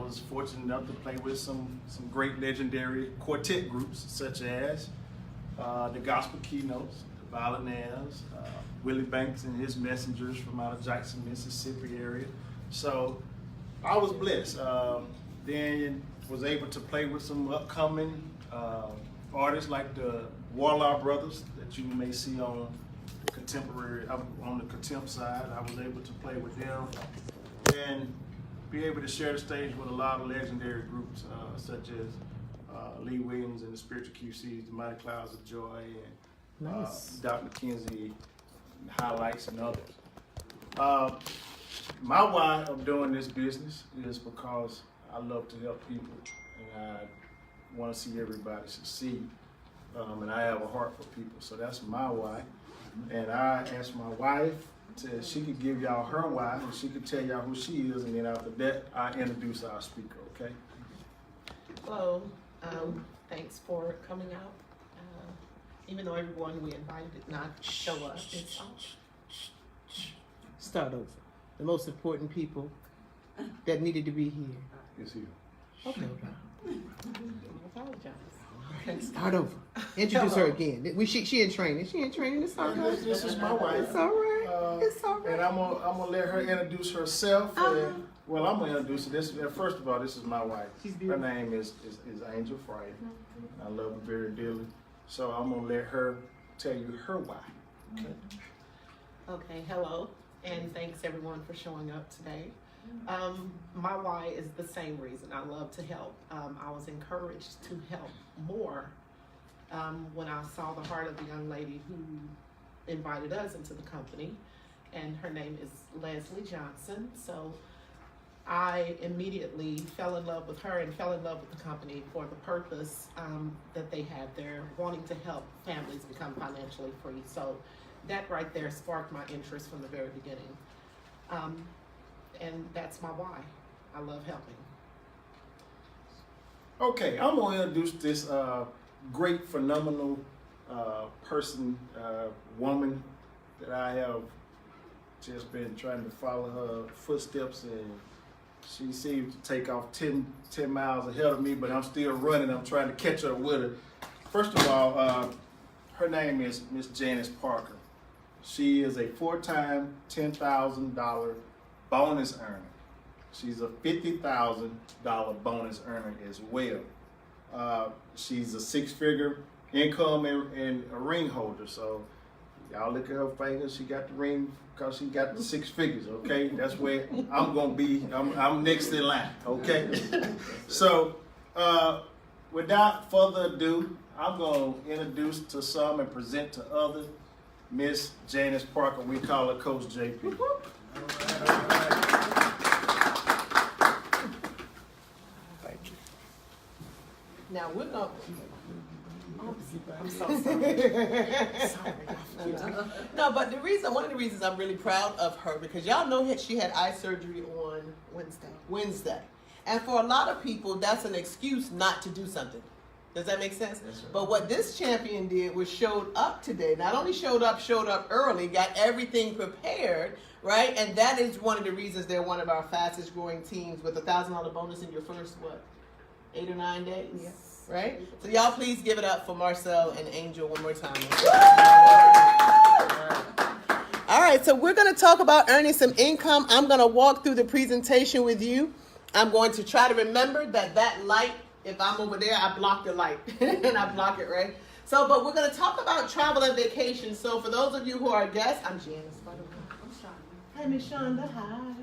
was fortunate enough to play with some great legendary quartet groups such as the Gospel Keynotes, the Violinaires, Willie Banks and his Messengers from out of Jackson, Mississippi area. So I was blessed. Then was able to play with some upcoming artists like the Warlaw Brothers that you may see on the contemporary, on the contempt side. I was able to play with them and be able to share the stage with a lot of legendary groups such as Lee Williams and the Spiritual QCs, the Mighty Clouds of Joy, and Dr. McKenzie, Highlights, and others. My why of doing this business is because I love to help people and I want to see everybody succeed. And I have a heart for people, so that's my why. And I asked my wife she could give y'all her why, and she could tell y'all who she is, and then after that, I introduce our speaker, okay? Hello, thanks for coming out. Even though everyone we invited did not show up, it's Start over. The most important people that needed to be here. It's here. Okay. I apologize. Start over. Introduce her again. She in training. She in training. It's all right. This is my wife. It's all right. It's all right. And I'm gonna let her introduce herself. And, well, I'm gonna introduce her. First of all, this is my wife. Her name is Angel Friday. I love her very dearly. So I'm gonna let her tell you her why. Okay. Okay, hello, and thanks everyone for showing up today. My why is the same reason. I love to help. I was encouraged to help more when I saw the heart of the young lady who invited us into the company, and her name is Leslie Johnson. So I immediately fell in love with her and fell in love with the company for the purpose that they have. They're wanting to help families become financially free. So that right there sparked my interest from the very beginning. And that's my why. I love helping. Okay, I'm gonna introduce this great, phenomenal person, woman that I have just been trying to follow her footsteps, and she seems to take off 10 miles ahead of me, but I'm still running. I'm trying to catch her with her. First of all, her name is Miss Janice Parker. She is a four-time $10,000 bonus earner. She's a $50,000 bonus earner as well. She's a six-figure income and a ring holder. So y'all look at her finger. She got the ring because she got the six figures. Okay, that's where I'm gonna be. I'm next in line. Okay. So without further ado, I'm gonna introduce to some and present to others Miss Janice Parker. We call her Coach JP. Now we're going. I'm so sorry. No, but one of the reasons I'm really proud of her, because y'all know that she had eye surgery on Wednesday, and for a lot of people, that's an excuse not to do something. Does that make sense? Yes, but what this champion did was showed up today. Not only showed up early, got everything prepared, right? And that is one of the reasons they're one of our fastest growing teams with a $1,000 bonus in your first, 8 or 9 days? Yes. Right? So y'all please give it up for Marcel and Angel one more time. All right, so we're going to talk about earning some income. I'm going to walk through the presentation with you. I'm going to try to remember that light, if I'm over there, I block the light and I block it, right? So, but we're going to talk about travel and vacation. So for those of you who are guests, I'm Janice, by the way. I'm Shonda. Hi, Miss Shonda. Hi.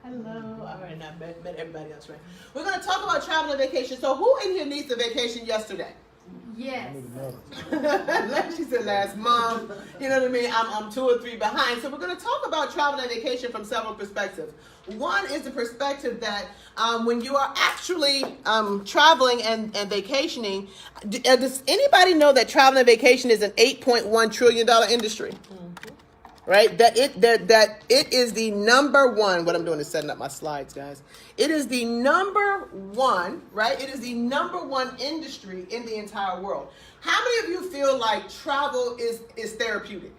Hello. All right, now met everybody else, right? We're going to talk about travel and vacation. So who in here needs a vacation yesterday? Yes. She said last month. You know what I mean? I'm 2 or 3 behind. So we're going to talk about travel and vacation from several perspectives. One is the perspective that when you are actually traveling and vacationing, does anybody know that travel and vacation is an $8.1 trillion industry? Right? That it is the number one. What I'm doing is setting up my slides, guys. It is the number one, right? It is the number one industry in the entire world. How many of you feel like travel is therapeutic?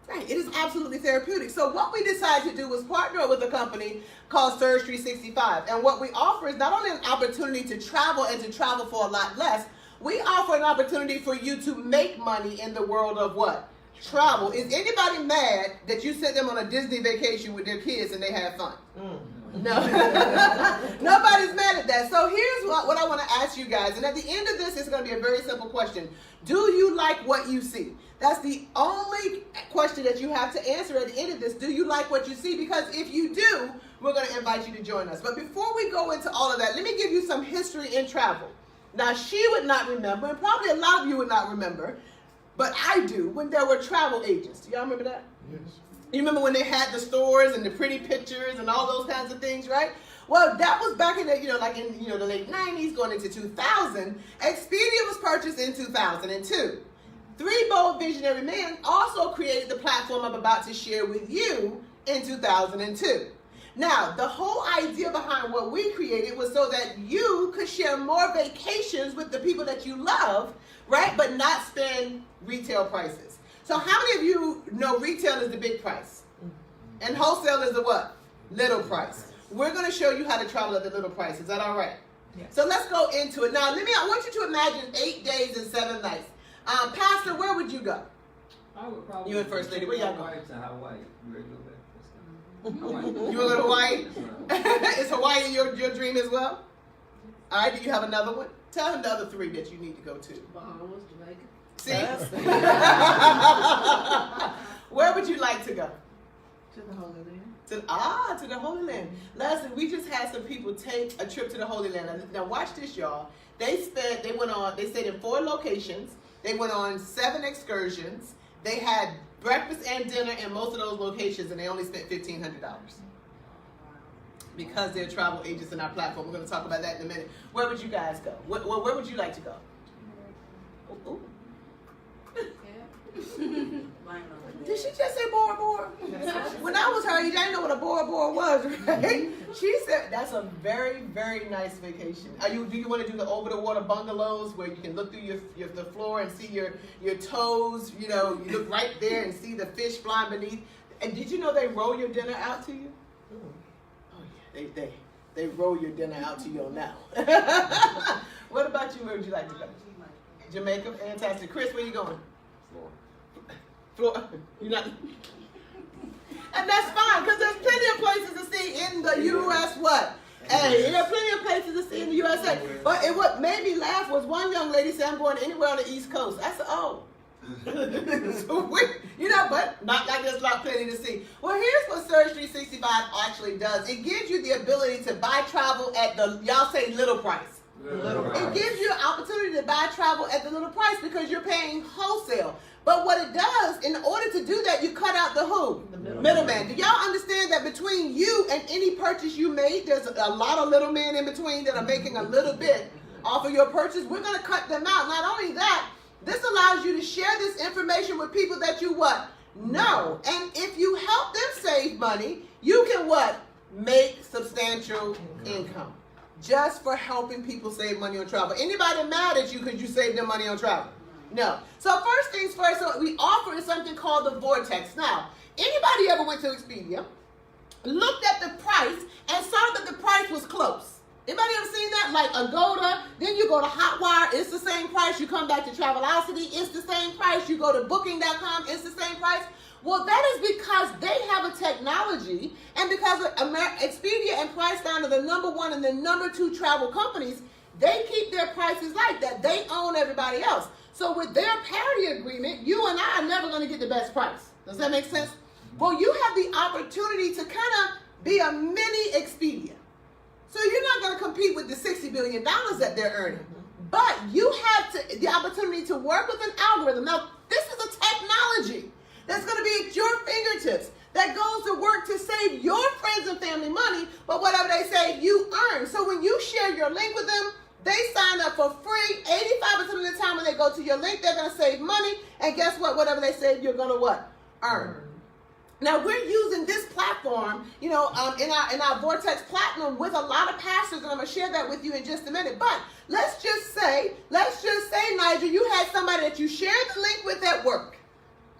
Right, it is absolutely therapeutic. So what we decided to do was partner up with a company called Surge365. And what we offer is not only an opportunity to travel and to travel for a lot less, we offer an opportunity for you to make money in the world of what? Travel. Is anybody mad that you sent them on a Disney vacation with their kids and they had fun? No. Nobody's mad at that. So here's what I want to ask you guys. And at the end of this, it's going to be a very simple question. Do you like what you see? That's the only question that you have to answer at the end of this. Do you like what you see? Because if you do, we're going to invite you to join us. But before we go into all of that, let me give you some history in travel. Now, she would not remember, and probably a lot of you would not remember, but I do, when there were travel agents. Do y'all remember that? Yes. You remember when they had the stores and the pretty pictures and all those kinds of things, right? Well, that was back in the, like in, the late 90s going into 2000. Expedia was purchased in 2002. Three bold visionary men also created the platform I'm about to share with you in 2002. Now, the whole idea behind what we created was so that you could share more vacations with the people that you love, right? But not spend retail prices. So how many of you know retail is the big price? And wholesale is the what? Little price. We're going to show you how to travel at the little price. Is that all right? Yes. So let's go into it. Now, I want you to imagine 8 days and 7 nights. Pastor, where would you go? I would probably. You and First Lady, where y'all going? To Hawaii. You ready to go back? You want to go to Hawaii? Is Hawaii your dream as well? All right, do you have another one? Tell him the other 3 that you need to go to. Bahamas, Jamaica. See? Where would you like to go? To the Holy Land. To the Holy Land. Leslie, we just had some people take a trip to the Holy Land. Now watch this, y'all. They stayed in 4 locations. They went on 7 excursions. They had breakfast and dinner in most of those locations, and they only spent $1,500. Because they're travel agents in our platform. We're going to talk about that in a minute. Where would you guys go? Where would you like to go? Ooh. Did she just say Bora Bora? When I was her age, I didn't know what a Bora Bora was, right? She said that's a very, very nice vacation. Do you want to do the over the water bungalows where you can look through the floor and see your toes? You look right there and see the fish flying beneath. And did you know they roll your dinner out to you? Oh yeah, they roll your dinner out to you now. What about you? Where would you like to go? Jamaica, fantastic. Chris, where you going? Florida. You're not. And that's fine, because there's plenty of places to see in the U.S. What? Hey, there are plenty of places to see in the USA. But what made me laugh was one young lady said, I'm going anywhere on the East Coast. I said, oh. So but not like there's not plenty to see. Well, here's what Surge365 actually does. It gives you the ability to buy travel at y'all say little price. It gives you an opportunity to buy travel at the little price because you're paying wholesale. But what it does, in order to do that, you cut out the who? The middleman. Do y'all understand that between you and any purchase you made, there's a lot of little men in between that are making a little bit off of your purchase? We're going to cut them out. Not only that, this allows you to share this information with people that you what? Know. And if you help them save money, you can what? Make substantial income. Just for helping people save money on travel. Anybody mad at you because you saved them money on travel? No. So first things first, what we offer is something called the Vortex. Now, anybody ever went to Expedia, looked at the price, and saw that the price was close? Anybody ever seen that? Like Agoda, then you go to Hotwire, it's the same price. You come back to Travelocity, it's the same price. You go to Booking.com, it's the same price. Well, that is because they have a technology, and because Expedia and Priceline are the #1 and the #2 travel companies, they keep their prices like that. They own everybody else. So with their parity agreement, you and I are never going to get the best price. Does that make sense? Well, you have the opportunity to kind of be a mini Expedia. So you're not going to compete with the $60 billion that they're earning. But you have the opportunity to work with an algorithm. Now, this is a technology that's going to be at your fingertips that goes to work to save your friends and family money, but whatever they save, you earn. So when you share your link with them, they sign up for free. 85% of the time when they go to your link, they're going to save money. And guess what? Whatever they save, you're going to what? Earn. Now, we're using this platform, in our Vortex Platinum with a lot of pastors, and I'm going to share that with you in just a minute. But let's just say, Nigel, you had somebody that you shared the link with at work.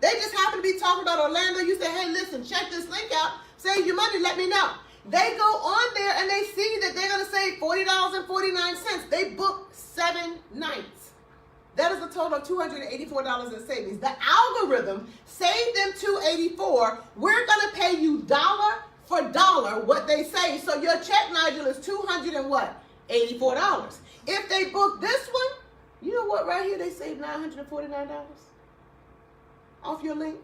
They just happen to be talking about Orlando. You say, hey, listen, check this link out. Save your money. Let me know. They go on there and they see that they're going to save $40.49. They book 7 nighs. That is a total of $284 in savings. The algorithm saved them $284. We're going to pay you dollar for dollar what they save. So your check, Nigel, is $284. If they book this one, you know what? Right here, they save $949 off your link.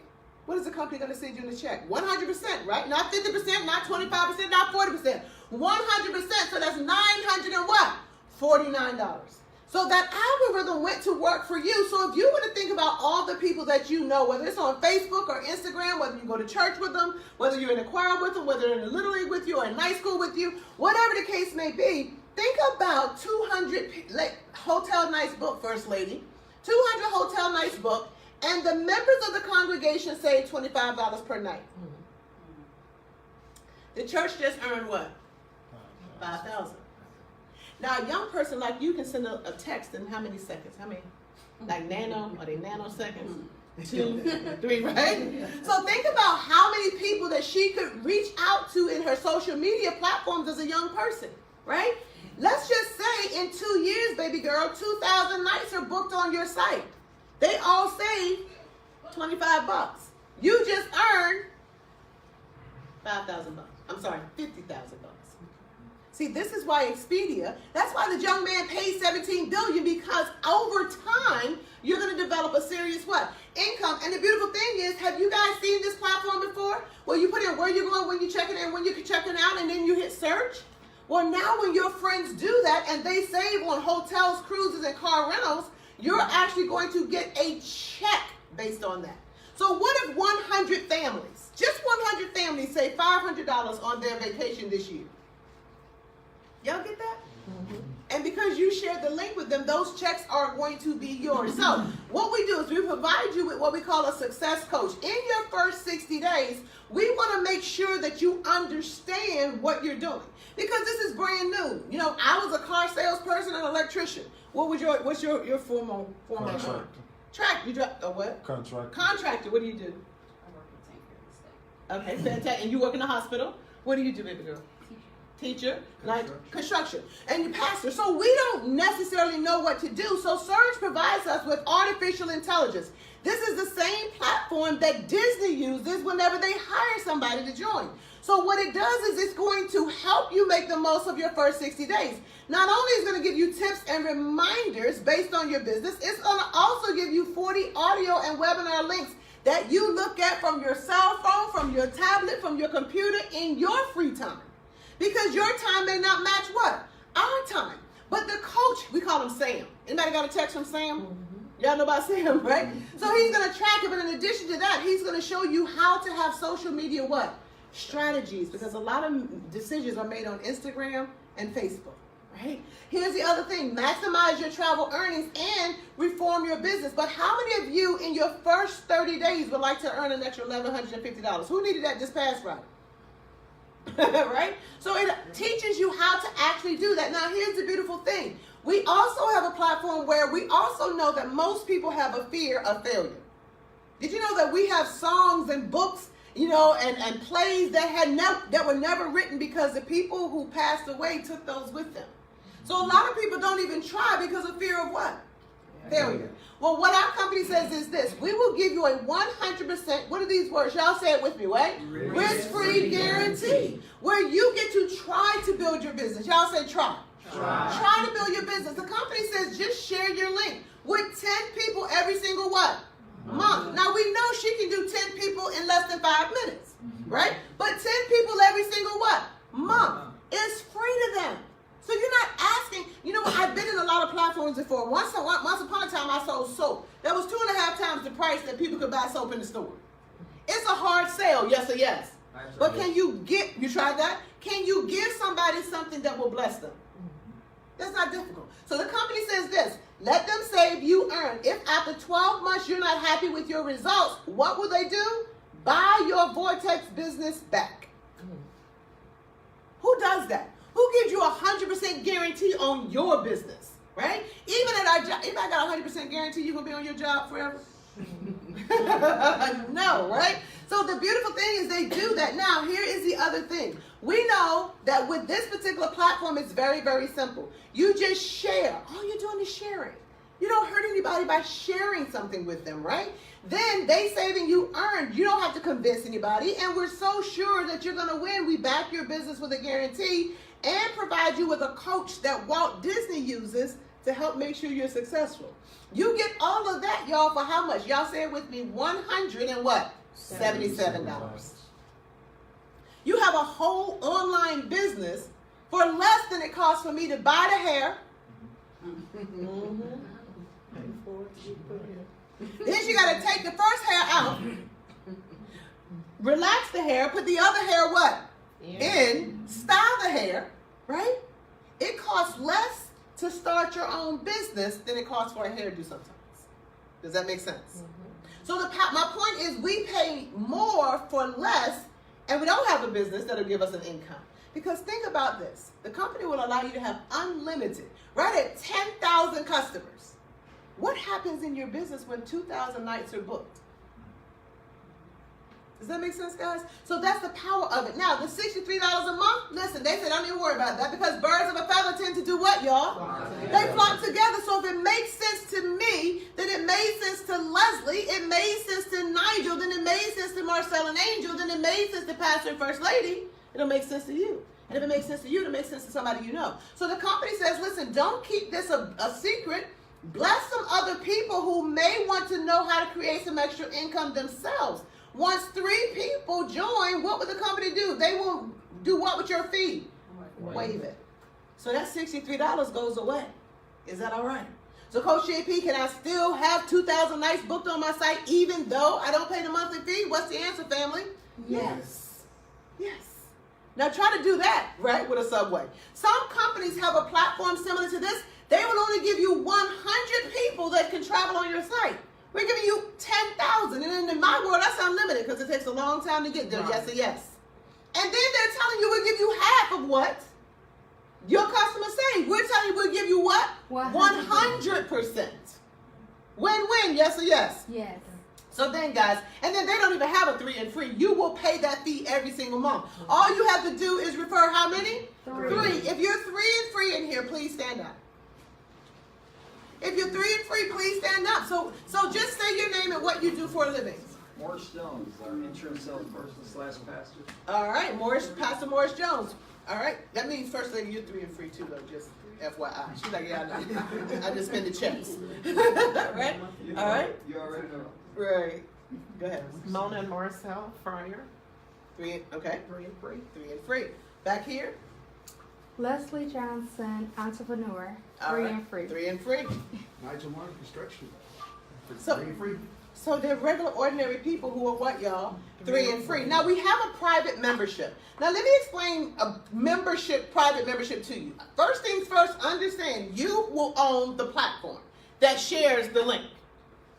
What is the company going to send you in the check? 100%, right? Not 50%, not 25%, not 40%. 100%. So that's $949. So that algorithm went to work for you. So if you were to think about all the people that you know, whether it's on Facebook or Instagram, whether you go to church with them, whether you're in a choir with them, whether they're in a Little League with you or in night school with you, whatever the case may be, think about 200 hotel nights booked, First Lady, 200 hotel nights booked, and the members of the congregation save $25 per night. The church just earned what? $5,000. Now, a young person like you can send a text in how many seconds? How many? Like are they nanoseconds? 2, 3, right? So think about how many people that she could reach out to in her social media platforms as a young person, right? Let's just say in 2 years, baby girl, 2,000 nights are booked on your site. They all save $25. You just earned $5,000. I'm sorry, $50,000. See, this is why Expedia, that's why the young man paid $17 billion, because over time, you're going to develop a serious what? Income. And the beautiful thing is, have you guys seen this platform before? Where you put in where you're going, when you're checking in, when you're checking out, and then you hit search? Well, now when your friends do that and they save on hotels, cruises, and car rentals, you're actually going to get a check based on that. So what if 100 families, just 100 families, save $500 on their vacation this year? Y'all get that? Mm-hmm. And because you shared the link with them, those checks are going to be yours. So what we do is we provide you with what we call a success coach. In your first 60 days, we want to make sure that you understand what you're doing, because this is brand new. You know, I was a car salesperson and electrician. What's your formal Contractor. You drive a what? Contractor. What do you do? I work in Takeover State. Okay, fantastic. And you work in the hospital. What do you do, baby girl? Teacher, like construction, and you pastor. So we don't necessarily know what to do. So Surge provides us with artificial intelligence. This is the same platform that Disney uses whenever they hire somebody to join. So what it does is it's going to help you make the most of your first 60 days. Not only is it going to give you tips and reminders based on your business, it's going to also give you 40 audio and webinar links that you look at from your cell phone, from your tablet, from your computer in your free time. Because your time may not match what? Our time. But the coach, we call him Sam. Anybody got a text from Sam? Mm-hmm. Y'all know about Sam, right? So he's going to track it, but in addition to that, he's going to show you how to have social media what? Strategies. Because a lot of decisions are made on Instagram and Facebook, right? Here's the other thing. Maximize your travel earnings and reform your business. But how many of you in your first 30 days would like to earn an extra $1,150? Who needed that this past Friday? Right? So it teaches you how to actually do that. Now, here's the beautiful thing. We also have a platform where we also know that most people have a fear of failure. Did you know that we have songs and books, you know, and plays that were never written because the people who passed away took those with them. So a lot of people don't even try because of fear of what? Failure. Well, what our company says is this. We will give you a 100%, what are these words? Y'all say it with me, right? Risk-free guarantee. Where you get to try to build your business. Y'all say try. Try to build your business. The company says just share your link with 10 people every single what? Month. Now we know she can do 10 people in less than 5 minutes, right? But 10 people every single what? Month. It's free to them. So you're not asking, you know what, I've been in a lot of platforms before. Once upon a time I sold soap. That was 2.5 times the price that people could buy soap in the store. It's a hard sale, yes or yes. But can you tried that? Can you give somebody something that will bless them? That's not difficult. So the company says this, let them save, you earn. If after 12 months you're not happy with your results, what will they do? Buy your Vortex business back. Who does that? Who gives you 100% guarantee on your business, right? Even at our job, if I got 100% guarantee you're going to be on your job forever? No, right? So the beautiful thing is they do that. Now, here is the other thing. We know that with this particular platform, it's very, very simple. You just share. All you're doing is sharing. You don't hurt anybody by sharing something with them, right? Then they saving you earned. You don't have to convince anybody. And we're so sure that you're going to win. We back your business with a guarantee and provide you with a coach that Walt Disney uses to help make sure you're successful. You get all of that, y'all, for how much? Y'all say it with me, $100 and what? $77. You have a whole online business for less than it costs for me to buy the hair. Then you got to take the first hair out, relax the hair, put the other hair what? In, style the hair, right? It costs less to start your own business than it costs for a hairdo sometimes. Does that make sense? So my point is we pay more for less, and we don't have a business that'll give us an income. Because think about this. The company will allow you to have unlimited, right at 10,000 customers. What happens in your business when 2,000 nights are booked? Does that make sense, guys? So that's the power of it. Now, the $63 a month, listen, they said, don't even worry about that because birds of a feather tend to do what, y'all? They flock together. So if it makes sense to me, then it made sense to Leslie, it made sense to Nigel, then it made sense to Marcel and Angel, then it made sense to Pastor and First Lady. It'll make sense to you. And if it makes sense to you, it'll make sense to somebody you know. So the company says, listen, don't keep this a secret. Bless some other people who may want to know how to create some extra income themselves. Once 3 people join, what will the company do? They will do what with your fee? Waive it. So that $63 goes away. Is that all right? So Coach JP, can I still have 2,000 nights booked on my site even though I don't pay the monthly fee? What's the answer, family? Yes. Yes. Now try to do that, right, with a Subway. Some companies have a platform similar to this. They will only give you 100 people that can travel on your site. We're giving you 10,000. And in my world, that's unlimited because it takes a long time to get there. Right. Yes or yes. And then they're telling you we'll give you half of what your customers say. We're telling you we'll give you what? 100%. Win-win, yes or yes? Yes. So then, guys, and then they don't even have a 3 and free. You will pay that fee every single month. All you have to do is refer how many? 3. If you're 3 and free in here, please stand up. If you're 3 and free, please stand up. So just say your name and what you do for a living. Morris Jones, our insurance salesperson / pastor. All right, Pastor Morris Jones. All right, that means First Lady, you're 3 and free too, though. Just FYI. She's like, yeah, I know. I just spend the checks. Right? All right. You already know. Right. Go ahead. Mona and Marcel Fryer. 3 okay. 3 and free. 3 and free. Back here. Leslie Johnson, entrepreneur, All 3 right. and free. 3 and free. Nigel Martin, construction. So- 3 and free. So they're regular, ordinary people who are what, y'all? 3 and free. Now we have a private membership. Now let me explain a private membership to you. First things first, understand you will own the platform that shares the link.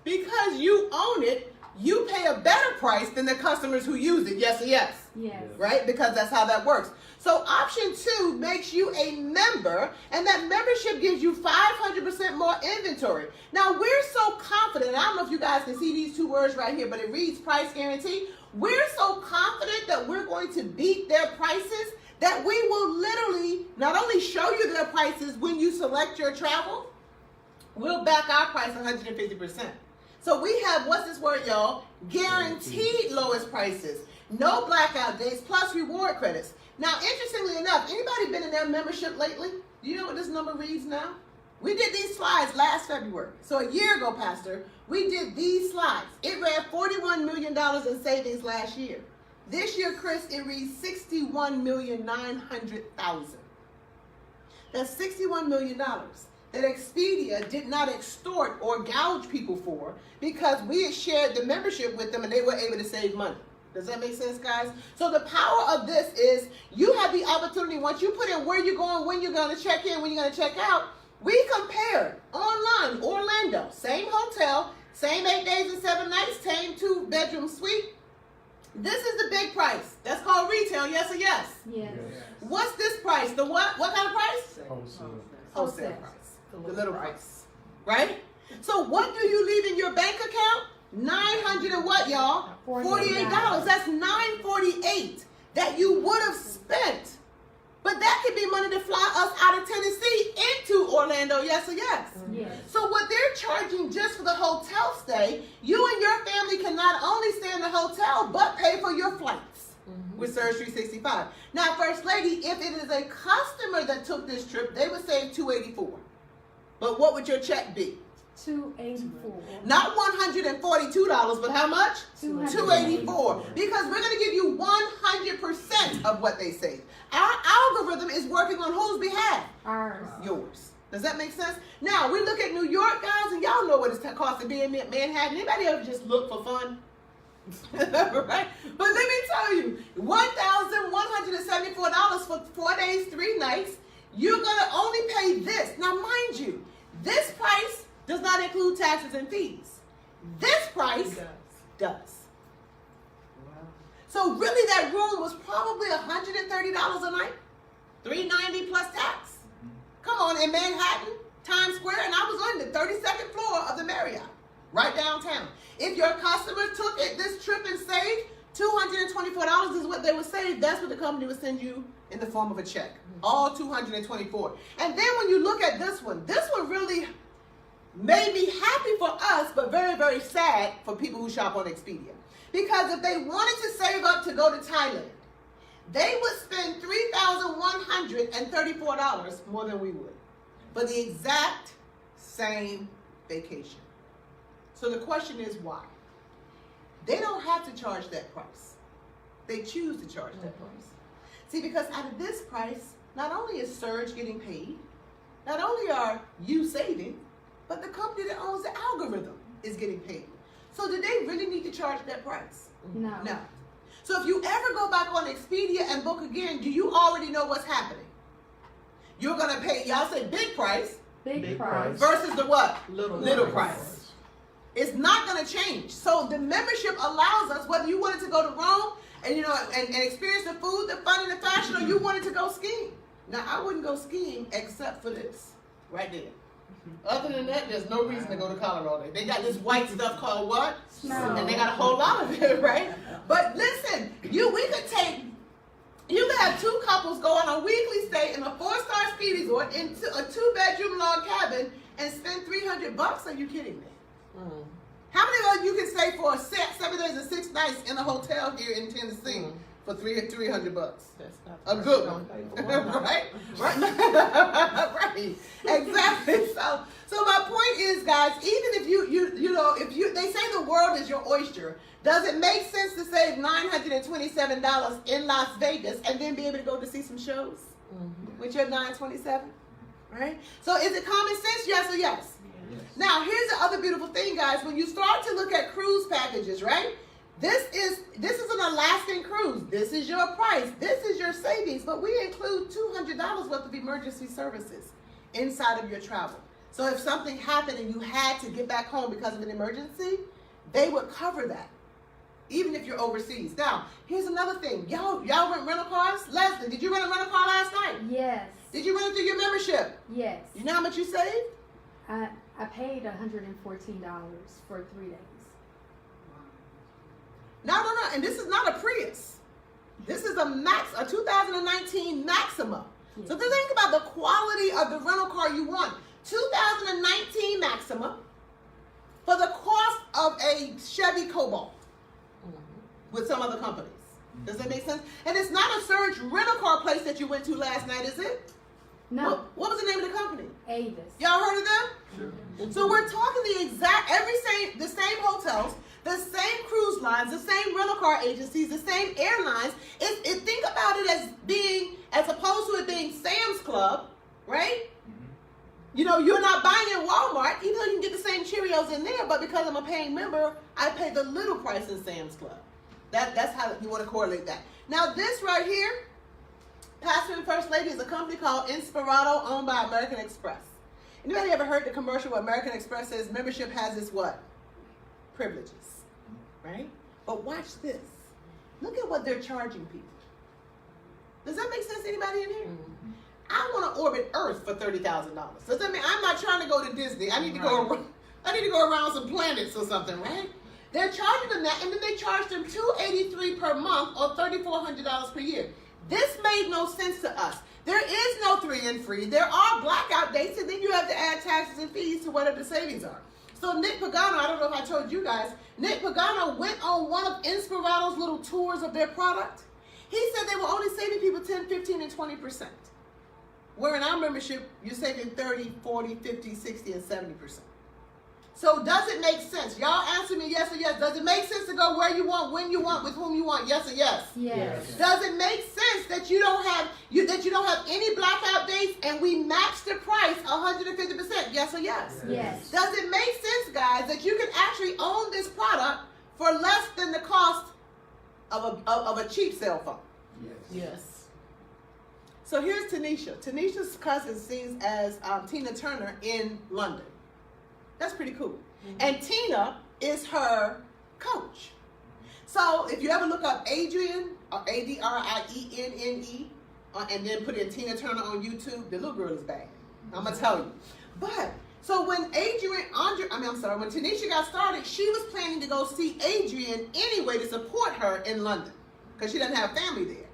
Because you own it, you pay a better price than the customers who use it. Yes or yes? Yes. Right? Because that's how that works. So option 2 makes you a member, and that membership gives you 500% more inventory. Now we're so confident, I don't know if you guys can see these 2 words right here, but it reads price guarantee. We're so confident that we're going to beat their prices that we will literally not only show you their prices when you select your travel, we'll back our price 150%. So we have, what's this word, y'all? Guaranteed lowest prices. No blackout days, plus reward credits. Now, interestingly enough, anybody been in their membership lately? Do you know what this number reads now? We did these slides last February. So a year ago, Pastor, we did these slides. It read $41 million in savings last year. This year, Chris, it reads $61,900,000. That's $61 million that Expedia did not extort or gouge people for because we had shared the membership with them and they were able to save money. Does that make sense, guys? So the power of this is you have the opportunity, once you put in where you're going, when you're going to check in, when you're going to check out, we compared online, Orlando, same hotel, same 8 days and 7 nights, same 2-bedroom suite. This is the big price. That's called retail, yes or yes? Yes. What's this price? The what? What kind of price? Wholesale Wholesale. price. The little price. Right? So what do you leave in your bank account? $900 and what, y'all? $48. That's $948 that you would have spent. But that could be money to fly us out of Tennessee into Orlando, yes or yes? Yes. So what they're charging just for the hotel stay, you and your family can not only stay in the hotel, but pay for your flights with Surge365. Now, First Lady, if it is a customer that took this trip, they would save $284. But what would your check be? $284. Not $142, but how much? $284. Because we're going to give you 100% of what they save. Our algorithm is working on whose behalf? Ours. Yours. Does that make sense? Now, we look at New York, guys, and y'all know what it's cost to be in Manhattan. Anybody ever just look for fun? Right? But let me tell you, $1,174 for 4 days, 3 nights. You're going to only pay this. Now, mind you, this price does not include taxes and fees. This price does. So really that room was probably $130 a night, $390 plus tax. Come on, in Manhattan, Times Square, and I was on the 32nd floor of the Marriott, right downtown. If your customer took this trip and saved, $224 is what they would save. That's what the company would send you in the form of a check, all $224. And then when you look at this one really made me happy for us, but very, very sad for people who shop on Expedia. Because if they wanted to save up to go to Thailand, they would spend $3,134 more than we would for the exact same vacation. So the question is why? They don't have to charge that price. They choose to charge that price. See, because out of this price, not only is Surge getting paid, not only are you saving, but the company that owns the algorithm is getting paid. So do they really need to charge that price? No. No. So if you ever go back on Expedia and book again, do you already know what's happening? You're going to pay, y'all say big price. Big price. Versus the what? Little price. It's not going to change. So the membership allows us, whether you wanted to go to Rome and and experience the food, the fun, and the fashion, or you wanted to go skiing. Now, I wouldn't go skiing except for this right there. Other than that, there's no reason to go to Colorado. They got this white stuff called what? Snow. And they got a whole lot of it, right? But listen, you could have 2 couples go on a weekly stay in a 4-star ski resort in a 2-bedroom log cabin and spend $300. Are you kidding me? How many of you can stay for 7 days and 6 nights in a hotel here in Tennessee for $300? That's not A good one, right? Right, right, exactly. So my point is, guys, even if they say the world is your oyster, does it make sense to save $927 in Las Vegas and then be able to go to see some shows with your $927? Right? So is it common sense? Yes or yes? Now here's the other beautiful thing, guys. When you start to look at cruise packages, right? This is an Alaskan cruise. This is your price. This is your savings. But we include $200 worth of emergency services inside of your travel. So if something happened and you had to get back home because of an emergency, they would cover that, even if you're overseas. Now, here's another thing. Y'all rent rental cars? Leslie, did you rent a rental car last night? Yes. Did you rent it through your membership? Yes. You know how much you saved? I paid $114 for 3 days. No. And this is not a Prius. This is a 2019 Maxima. Yes. So think about the quality of the rental car you want. 2019 Maxima for the cost of a Chevy Cobalt with some other companies. Does that make sense? And it's not a Surge rental car place that you went to last night, is it? No. What was the name of the company? Avis. Y'all heard of them? Sure. So we're talking the same hotels, the same cruise lines, the same rental car agencies, the same airlines. Think about it as being, as opposed to it being Sam's Club, right? You're not buying in Walmart, even though you can get the same Cheerios in there, but because I'm a paying member, I pay the little price in Sam's Club. That's how you want to correlate that. Now this right here, Pastor and First Lady, is a company called Inspirato, owned by American Express. Anybody ever heard the commercial where American Express says membership has its what? Privileges, right? But watch this. Look at what they're charging people. Does that make sense to anybody in here? I want to orbit Earth for $30,000. Does that mean I'm not trying to go to Disney? I need to go around some planets or something, right? They're charging them that, and then they charge them $283 per month or $3,400 per year. This made no sense to us. There is no 3 and free. There are blackout dates, and then you have to add taxes and fees to whatever the savings are. So Nick Pagano, I don't know if I told you guys, Nick Pagano went on one of Inspirato's little tours of their product. He said they were only saving people 10, 15, and 20%. Where in our membership, you're saving 30, 40, 50, 60, and 70%. So does it make sense? Y'all answer me yes or yes. Does it make sense to go where you want, when you want, with whom you want? Yes or yes? Yes. Does it make sense that you don't have any blackout dates and we match the price 150%? Yes or yes? Yes. Does it make sense, guys, that you can actually own this product for less than the cost of a cheap cell phone? Yes. So here's Tanisha. Tanisha's cousin sings as Tina Turner in London. That's pretty cool. And Tina is her coach. So if you ever look up Adrienne, or Adrienne, and then put in Tina Turner on YouTube, the little girl is bad. I'm gonna tell you. But so when when Tanisha got started, she was planning to go see Adrienne anyway to support her in London because she doesn't have family there.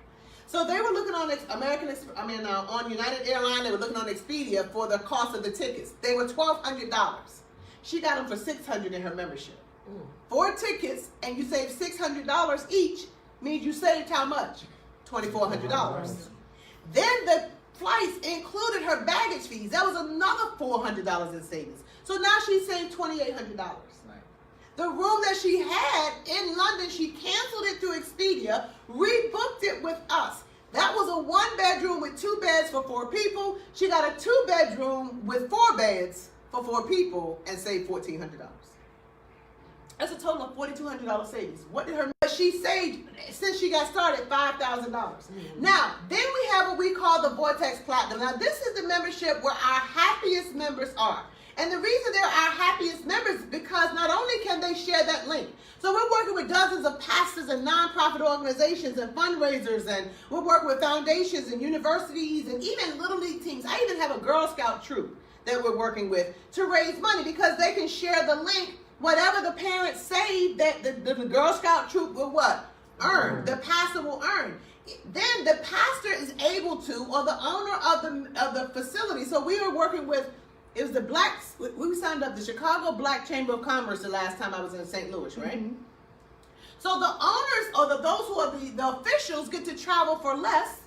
So they were looking on on United Airlines. They were looking on Expedia for the cost of the tickets. They were $1,200. She got them for $600 in her membership. 4 tickets, and you save $600 each, means you saved how much? $2,400. Then the flights included her baggage fees. That was another $400 in savings. So now she saved $2,800. The room that she had in London, she canceled it through Expedia, rebooked it with us. That was a 1-bedroom with 2 beds for 4 people. She got a 2-bedroom with 4 beds for 4 people and saved $1,400. That's a total of $4,200 savings. What did she saved since she got started? $5,000. Now, then we have what we call the Vortex Platinum. Now, this is the membership where our happiest members are. And the reason they're our happiest members is because not only can they share that link. So we're working with dozens of pastors and nonprofit organizations and fundraisers, and we're working with foundations and universities and even Little League teams. I even have a Girl Scout troop that we're working with to raise money because they can share the link. Whatever the parents save, that the Girl Scout troop will what? Earn. The pastor will earn. Then the pastor is able to, or the owner of the facility. So we were working with, it was we signed up the Chicago Black Chamber of Commerce the last time I was in St. Louis, right? Mm-hmm. So the owners, or those who are the officials, get to travel for less,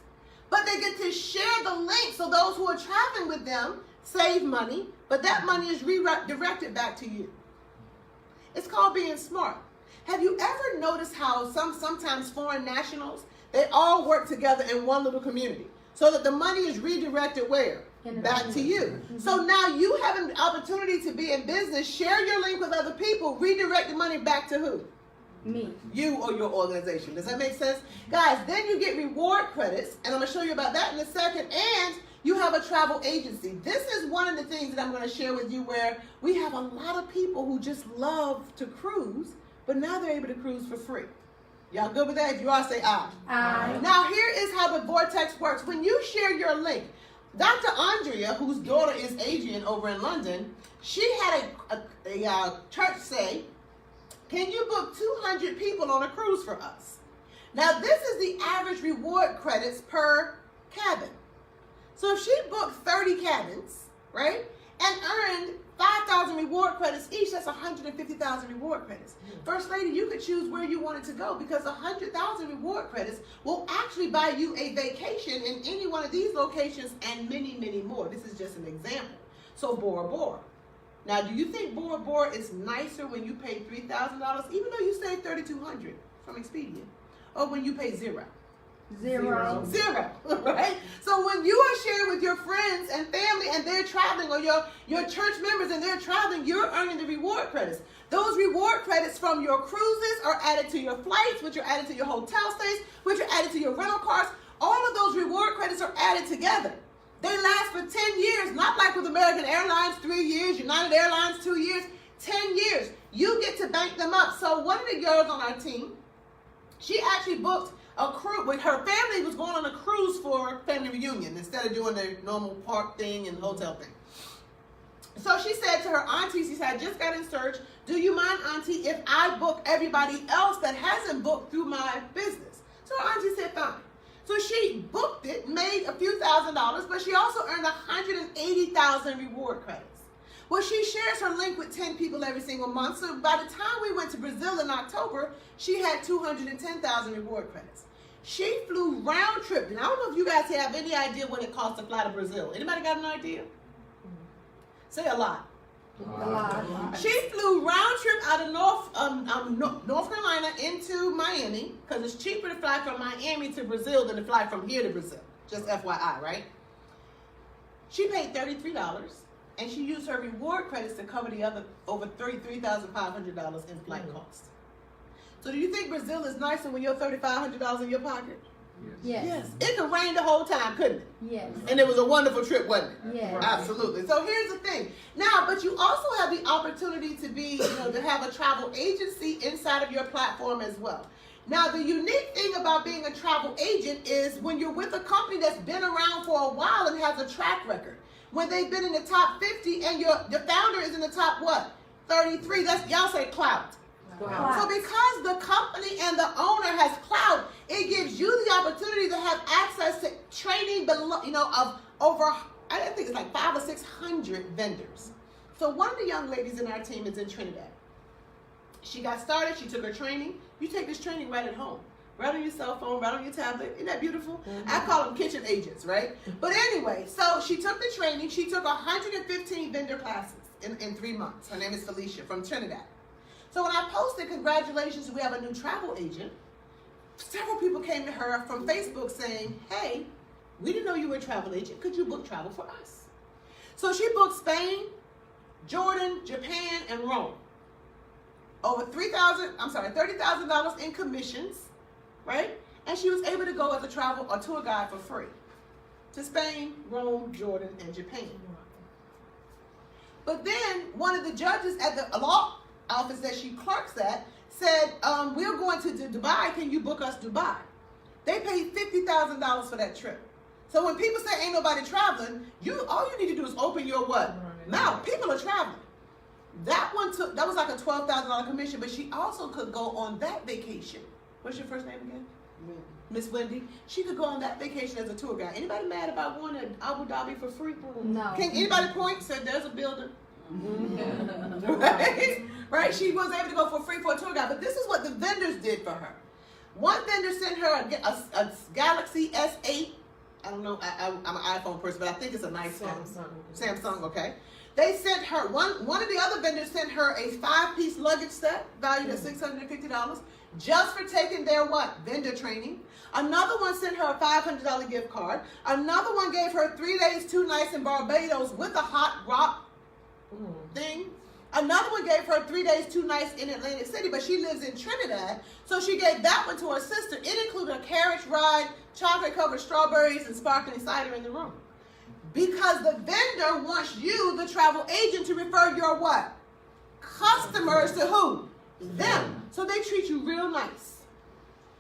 but they get to share the link. So those who are traveling with them save money, but that money is redirected back to you. It's called being smart. Have you ever noticed how sometimes foreign nationals, they all work together in one little community so that the money is redirected where? Back to you. So now you have an opportunity to be in business, share your link with other people, redirect the money back to who? Me. You or your organization. Does that make sense? Guys, then you get reward credits, and I'm going to show you about that in a second, and you have a travel agency. This is one of the things that I'm going to share with you where we have a lot of people who just love to cruise, but now they're able to cruise for free. Y'all good with that? If you are, say aye. Aye. Now here is how the Vortex works. When you share your link, Dr. Andrea, whose daughter is Adrienne over in London, she had a church say, can you book 200 people on a cruise for us? Now this is the average reward credits per cabin. So if she booked 30 cabins, right, and earned 5,000 reward credits each, that's 150,000 reward credits. First Lady, you could choose where you wanted to go because 100,000 reward credits will actually buy you a vacation in any one of these locations and many, many more. This is just an example. So Bora Bora. Now, do you think Bora Bora is nicer when you pay $3,000, even though you saved $3,200 from Expedia, or when you pay zero? Zero. Zero, right? So when you are sharing with your friends and family and they're traveling, or your church members and they're traveling, you're earning the reward credits. Those reward credits from your cruises are added to your flights, which are added to your hotel stays, which are added to your rental cars. All of those reward credits are added together. They last for 10 years, not like with American Airlines, 3 years, United Airlines, 2 years, 10 years. You get to bank them up. So one of the girls on our team, she actually booked a cruise. With her family was going on a cruise for family reunion instead of doing the normal park thing and hotel thing. So she said to her auntie, she said, I just got in Surge. Do you mind, auntie, if I book everybody else that hasn't booked through my business? So her auntie said, fine. So she booked it, made a few $1,000s, but she also earned 180,000 reward credits. Well, she shares her link with 10 people every single month. So by the time we went to Brazil in October, she had 210,000 reward credits. She flew round trip. And I don't know if you guys have any idea what it costs to fly to Brazil. Anybody got an idea? Say a lot. She flew round trip out of North Carolina into Miami because it's cheaper to fly from Miami to Brazil than to fly from here to Brazil. Just FYI, right? She paid $33 and she used her reward credits to cover the other over $33,500 in flight costs. So do you think Brazil is nicer when you're $3,500 in your pocket? Yes. It could rain the whole time, couldn't it? Yes. And it was a wonderful trip, wasn't it? Yes. Absolutely. So here's the thing. Now, but you also have the opportunity to be, to have a travel agency inside of your platform as well. Now, the unique thing about being a travel agent is when you're with a company that's been around for a while and has a track record. When they've been in the top 50 and the founder is in the top, 33, that's, y'all say clout. So because the company and the owner has clout, it gives you the opportunity to have access to training below, of over, I think it's like 500 or 600 vendors. So one of the young ladies in our team is in Trinidad. She got started, she took her training. You take this training right at home, right on your cell phone, right on your tablet. Isn't that beautiful? I call them kitchen agents, right? But anyway, so she took the training. She took 115 vendor classes in 3 months. Her name is Felicia from Trinidad. So when I posted, congratulations, we have a new travel agent, several people came to her from Facebook saying, hey, we didn't know you were a travel agent. Could you book travel for us? So she booked Spain, Jordan, Japan, and Rome. Over $30,000 in commissions, right? And she was able to go as a tour guide for free to Spain, Rome, Jordan, and Japan. But then one of the judges at the law office that she clerks at said, we're going to Dubai, can you book us Dubai? They paid $50,000 for that trip. So when people say ain't nobody traveling, all you need to do is open your what? Mouth. People are traveling. That was like a $12,000 commission, but she also could go on that vacation. What's your first name again? Miss Wendy. She could go on that vacation as a tour guide. Anybody mad about going to Abu Dhabi for free? No. Can anybody point? Said there's a building. Right? She was able to go for free for a tour guide. But this is what the vendors did for her. One vendor sent her a Galaxy S8. I don't know. I'm an iPhone person, but I think it's a nice phone. Samsung, okay. They sent her, one of the other vendors sent her a 5-piece luggage set valued at $650 just for taking their vendor training. Another one sent her a $500 gift card. Another one gave her 3 days, 2 nights in Barbados with a hot rock thing. Another one gave her 3 days, 2 nights in Atlantic City, but she lives in Trinidad, so she gave that one to her sister. It included a carriage ride, chocolate-covered strawberries, and sparkling cider in the room. Because the vendor wants you, the travel agent, to refer your what? Customers to who? Them. So they treat you real nice.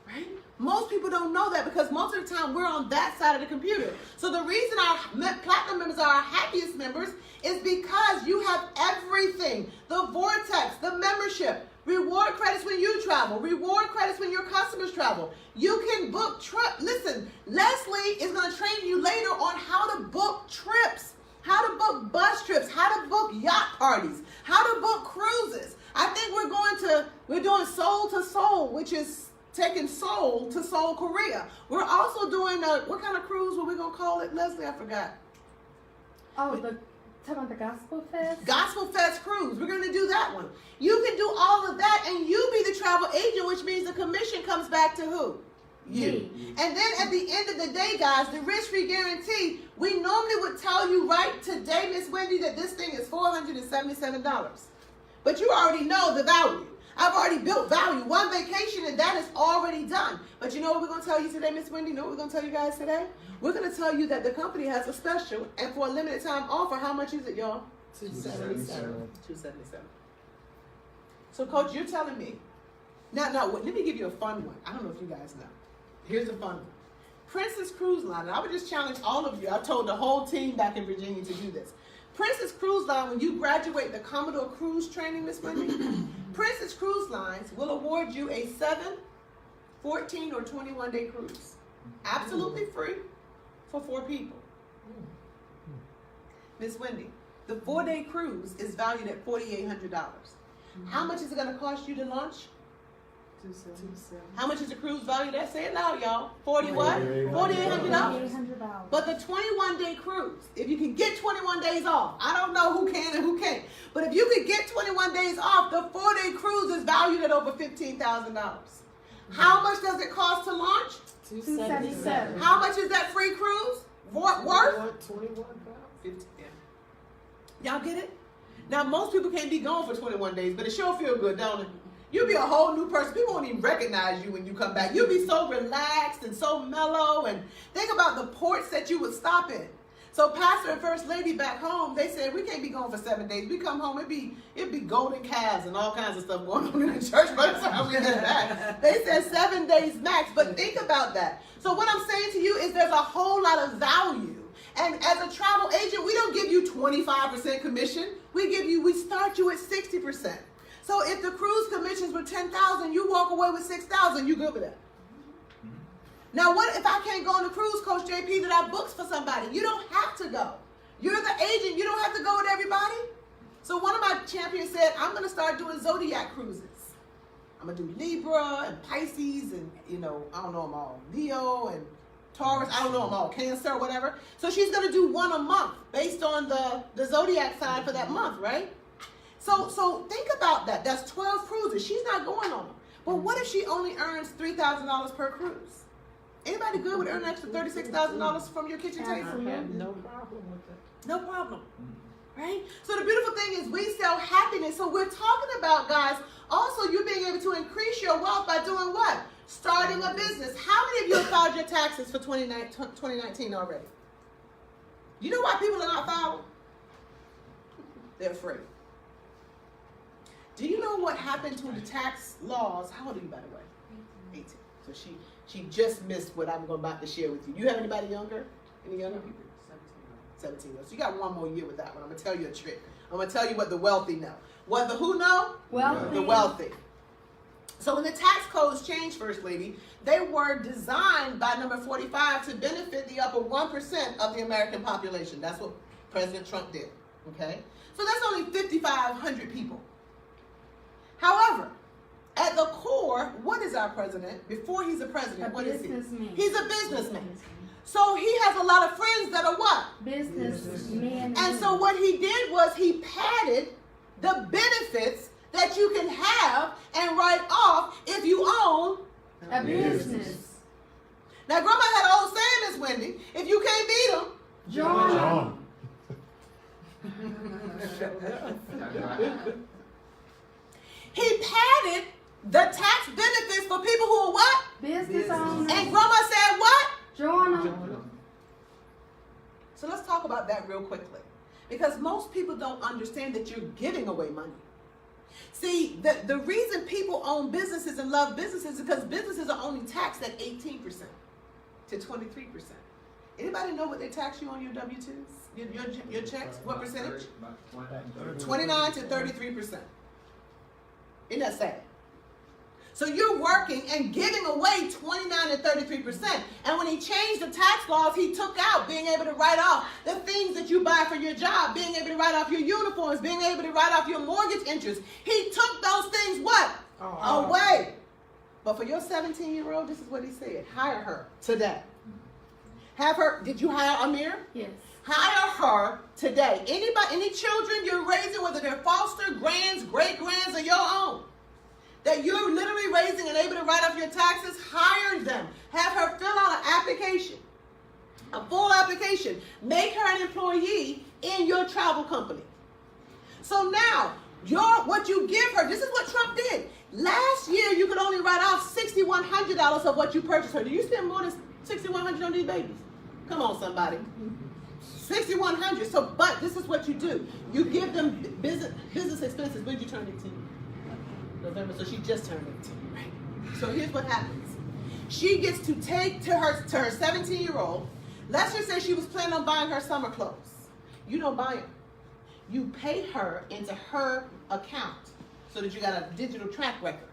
Right? Most people don't know that because most of the time we're on that side of the computer. So the reason our platinum members are our happiest members is because you have everything. The vortex, the membership, reward credits when you travel, reward credits when your customers travel. You can book trips. Listen, Leslie is going to train you later on how to book trips, how to book bus trips, how to book yacht parties, how to book cruises. I think we're doing Soul to Seoul, which is taking Seoul to Seoul, Korea. We're also doing what kind of cruise were we going to call it, Leslie? I forgot. Oh, talking about the Gospel Fest? Gospel Fest cruise. We're going to do that one. You can do all of that and you be the travel agent, which means the commission comes back to who? You. And then at the end of the day, guys, the risk-free guarantee, we normally would tell you right today, Miss Wendy, that this thing is $477. But you already know the value. I've already built value. One vacation and that is already done. But you know what we're going to tell you today, Miss Wendy? You know what we're going to tell you guys today? We're going to tell you that the company has a special and for a limited time offer. How much is it, y'all? $277. So, Coach, you're telling me. Now, let me give you a fun one. I don't know if you guys know. Here's a fun one. Princess Cruise Line, and I would just challenge all of you. I told the whole team back in Virginia to do this. Princess Cruise Line, when you graduate the Commodore Cruise training, Miss Wendy, Princess Cruise Lines will award you a 7, 14, or 21-day cruise. Absolutely free for 4 people. Miss Wendy, the 4-day cruise is valued at $4,800. How much is it going to cost you to launch? $277. How much is the cruise valued at? Say it loud, y'all. 40 what? $4,800. $800. But the 21-day cruise, if you can get 21 days off, I don't know who can and who can't, but if you could get 21 days off, the 4-day cruise is valued at over $15,000. How much does it cost to launch? $277. How much is that free cruise worth? 21 50, yeah. Y'all get it? Now, most people can't be gone for 21 days, but it sure feel good, don't it? You'll be a whole new person. People won't even recognize you when you come back. You'll be so relaxed and so mellow. And think about the ports that you would stop in. So Pastor and First Lady back home, they said, we can't be gone for 7 days. We come home, it'd be golden calves and all kinds of stuff going on in the church by the time we get back. They said 7 days max, but think about that. So what I'm saying to you is there's a whole lot of value. And as a travel agent, we don't give you 25% commission. We start you at 60%. So if the cruise commissions were $10,000, you walk away with $6,000, you good with that? Now, what if I can't go on the cruise, Coach JP, that I booked for somebody? You don't have to go. You're the agent. You don't have to go with everybody. So one of my champions said, I'm going to start doing Zodiac cruises. I'm going to do Libra and Pisces and, I don't know them all. Leo and Taurus, I don't know them all. Cancer, whatever. So she's going to do one a month based on the Zodiac sign for that month, right? So think about that. That's 12 cruises. She's not going on them. But what if she only earns $3,000 per cruise? Anybody good with earning extra $36,000 from your kitchen table? I have no problem with that. No problem. Right? So the beautiful thing is we sell happiness. So we're talking about, guys, also you being able to increase your wealth by doing what? Starting a business. How many of you have filed your taxes for 2019 already? You know why people are not filing? They're afraid. Do you know what happened to the tax laws? How old are you, by the way? 18. So she just missed what I'm about to share with you. You have anybody younger? Any younger people? 17. So you got one more year with that one. I'm going to tell you a trick. I'm going to tell you what the wealthy know. What the who know? Wealthy. The wealthy. So when the tax codes changed, First Lady, they were designed by number 45 to benefit the upper 1% of the American population. That's what President Trump did. Okay? So that's only 5,500 people. However, at the core, what is our president? Before he's a president, what is he? He's a businessman. So he has a lot of friends that are what? Businessmen. And so what he did was he padded the benefits that you can have and write off if you own a business. Now, Grandma had an old saying, Miss Wendy, if you can't beat them, John. he padded the tax benefits for people who are what? Business owners. And Grandma said what? Join them. So let's talk about that real quickly. Because most people don't understand that you're giving away money. See, the reason people own businesses and love businesses is because businesses are only taxed at 18% to 23%. Anybody know what they tax you on your W-2s? Your checks? What percentage? 29 to 33%. Isn't that sad? So you're working and giving away 29 and 33%. And when he changed the tax laws, he took out being able to write off the things that you buy for your job, being able to write off your uniforms, being able to write off your mortgage interest. He took those things what? Away. But for your 17-year-old, this is what he said. Hire her today. Have her, did you hire Amir? Yes. Hire her today. Anybody, any children you're raising, whether they're foster, grands, great-grands, or your own, that you're literally raising and able to write off your taxes, hire them. Have her fill out an application, a full application. Make her an employee in your travel company. So now, what you give her, this is what Trump did. Last year, you could only write off $6,100 of what you purchased her. Do you spend more than $6,100 on these babies? Come on, somebody. $6,100. So, but this is what you do. You give them business expenses. When did you turn 18? November. So she just turned 18, right? So here's what happens. she gets to take to her 17-year-old. Let's just say she was planning on buying her summer clothes. You don't buy them. You pay her into her account so that you got a digital track record.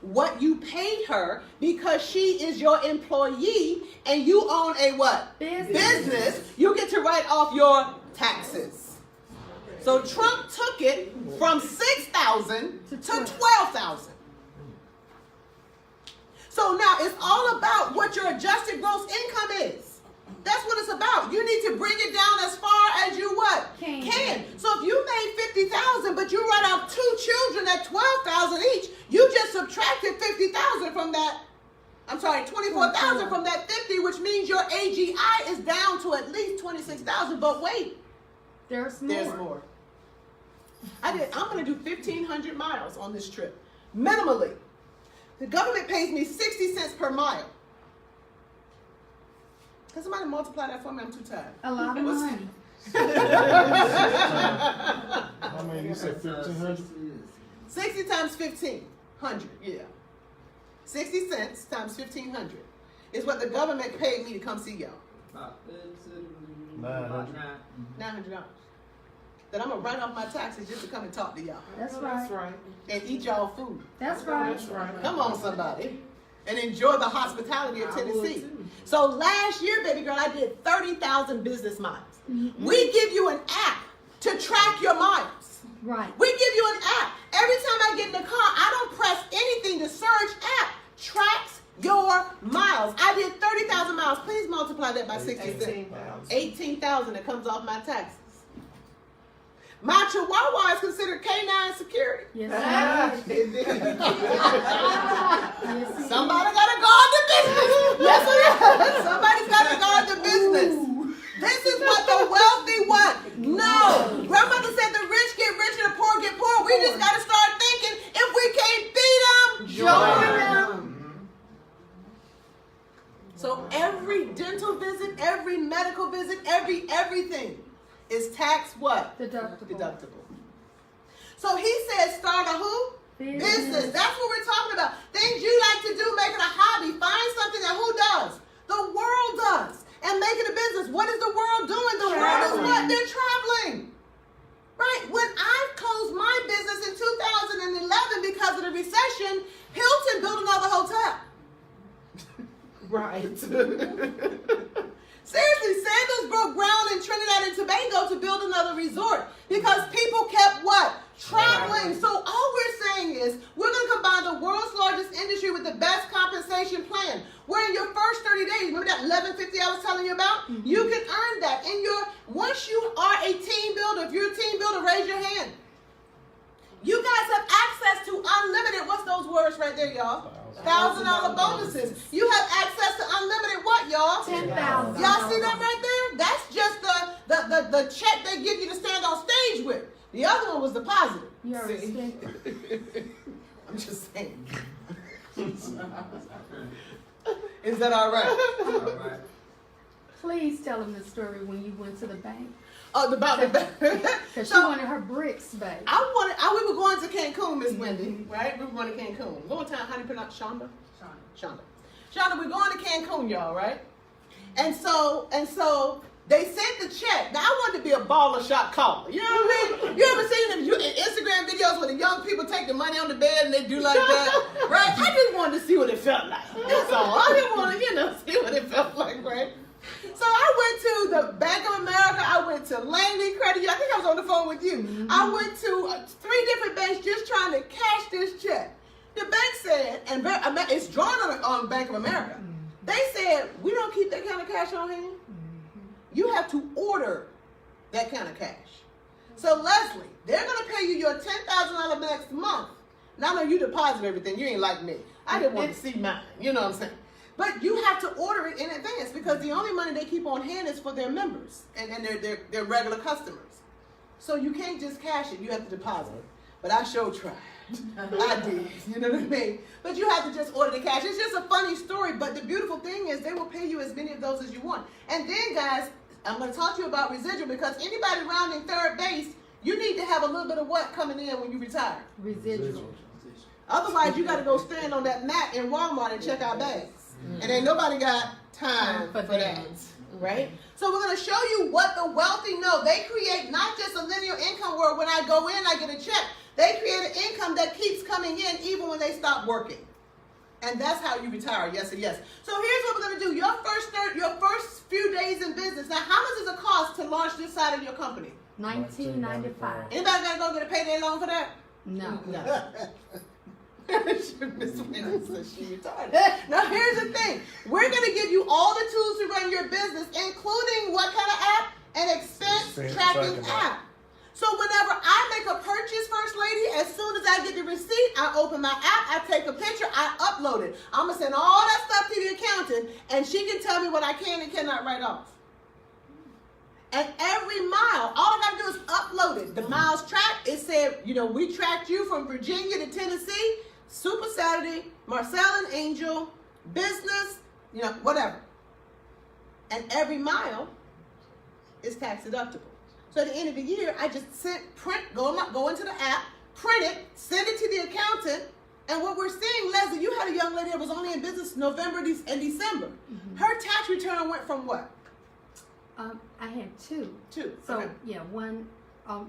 What you paid her, because she is your employee and you own a what? Business. You get to write off your taxes. So Trump took it from 6,000 to 12,000. So now it's all about what your adjusted gross income is. That's what it's about. You need to bring it down as far as you what? Can. So if you made 50,000, but you write off 2 children at 12,000 each, you just subtracted 50,000 from that. I'm sorry, 24,000 from that 50, which means your AGI is down to at least 26,000. But wait, There's more. I'm going to do 1,500 miles on this trip, minimally. The government pays me 60 cents per mile. Can somebody multiply that for me? I'm too tired. A lot of money. I mean, you said 1,500? 60 times 1,500, yeah. 60 cents times 1,500 is what the government paid me to come see y'all. $900. $900. That I'm going to write off my taxes just to come and talk to y'all. That's That's right. right. And eat y'all food. That's right. That's right. Come on, somebody. And enjoy the hospitality of I would Tennessee. too. So last year, baby girl, I did 30,000 business miles. Mm-hmm. We give you an app to track your miles. Right. We give you an app. Every time I get in the car, I don't press anything. The Surge app tracks your miles. I did 30,000 miles. Please multiply that by 60 cents. 18,000. 18,000 that comes off my taxes. My Chihuahua is considered canine security. Yes, it is. Somebody gotta guard the business. Yes, it is. Somebody's gotta guard the business. This is what the wealthy want. No. Grandmother said the rich get rich and the poor get poor. We just gotta start thinking, if we can't beat them, join them. So every dental visit, every medical visit, everything is tax what? Deductible. So he said start a who? Business. That's what we're talking about. Things you like to do, make it a hobby. Find something that who does? The world does. And make it a business. What is the world doing? The world is what? They're traveling. Right? When I closed my business in 2011 because of the recession, Hilton built another hotel. Right. Seriously, Sandals broke ground in Trinidad and Tobago to build another resort because people kept what? Traveling. So all we're saying is we're going to combine the world's largest industry with the best compensation plan. Where in your first 30 days, remember that 1150 I was telling you about? Mm-hmm. You can earn that. Once you are a team builder, if you're a team builder, raise your hand. You guys have access to unlimited, what's those words right there, y'all? $1,000 bonuses. You have access to unlimited what, y'all? 10,000. Y'all see that right there? That's just the check they give you to stand on stage with. The other one was the positive. You already See? spent. I'm just saying. Is that all right? Please tell them the story when you went to the bank. Oh, about the Because she wanted her bricks back. we were going to Cancun, Miss Wendy, right? We were going to Cancun. One time, how do you pronounce Shonda? Shonda, we're going to Cancun, y'all, right? And so they sent the check. Now, I wanted to be a baller shot caller. You know what I mean? You ever seen them Instagram videos where the young people take the money on the bed and they do like that? Right? I just wanted to see what it felt like. That's all. I just wanted to, see what it felt like, right? So I went to the Bank of America. I went to Langley Credit. I think I was on the phone with you. Mm-hmm. I went to 3 different banks just trying to cash this check. The bank said, and it's drawn on Bank of America. Mm-hmm. They said, we don't keep that kind of cash on hand. Mm-hmm. You have to order that kind of cash. So Leslie, they're going to pay you your $10,000 next month. Now I know you deposit everything. You ain't like me. I didn't want to see mine. You know what I'm saying? But you have to order it in advance because the only money they keep on hand is for their members and their regular customers. So you can't just cash it. You have to deposit it. But I sure tried. I did. You know what I mean? But you have to just order the cash. It's just a funny story. But the beautiful thing is they will pay you as many of those as you want. And then, guys, I'm going to talk to you about residual because anybody rounding third base, you need to have a little bit of what coming in when you retire? Residual. Otherwise, you got to go stand on that mat in Walmart and check out bags. And ain't nobody got time for that. Right? So we're going to show you what the wealthy know. They create not just a linear income where when I go in, I get a check. They create an income that keeps coming in even when they stop working. And that's how you retire, yes or yes. So here's what we're going to do. Your first few days in business. Now, how much does it cost to launch this side of your company? $19.95. Anybody got to go get a payday loan for that? No. No. Miss Wendy says she retired. Now here's the thing. We're going to give you all the tools to run your business, including what kind of app? An expense tracking app. So whenever I make a purchase, First Lady, as soon as I get the receipt, I open my app, I take a picture, I upload it. I'm going to send all that stuff to the accountant, and she can tell me what I can and cannot write off. And every mile, all I got to do is upload it. The miles tracked, it said, you know, we tracked you from Virginia to Tennessee, Super Saturday, Marcel and Angel, business, you know, whatever. And every mile is tax deductible. So at the end of the year, I just go into the app, print it, send it to the accountant, and what we're seeing, Leslie, you had a young lady that was only in business November and December. Mm-hmm. Her tax return went from what? I had two. Two. So okay. yeah, one. You're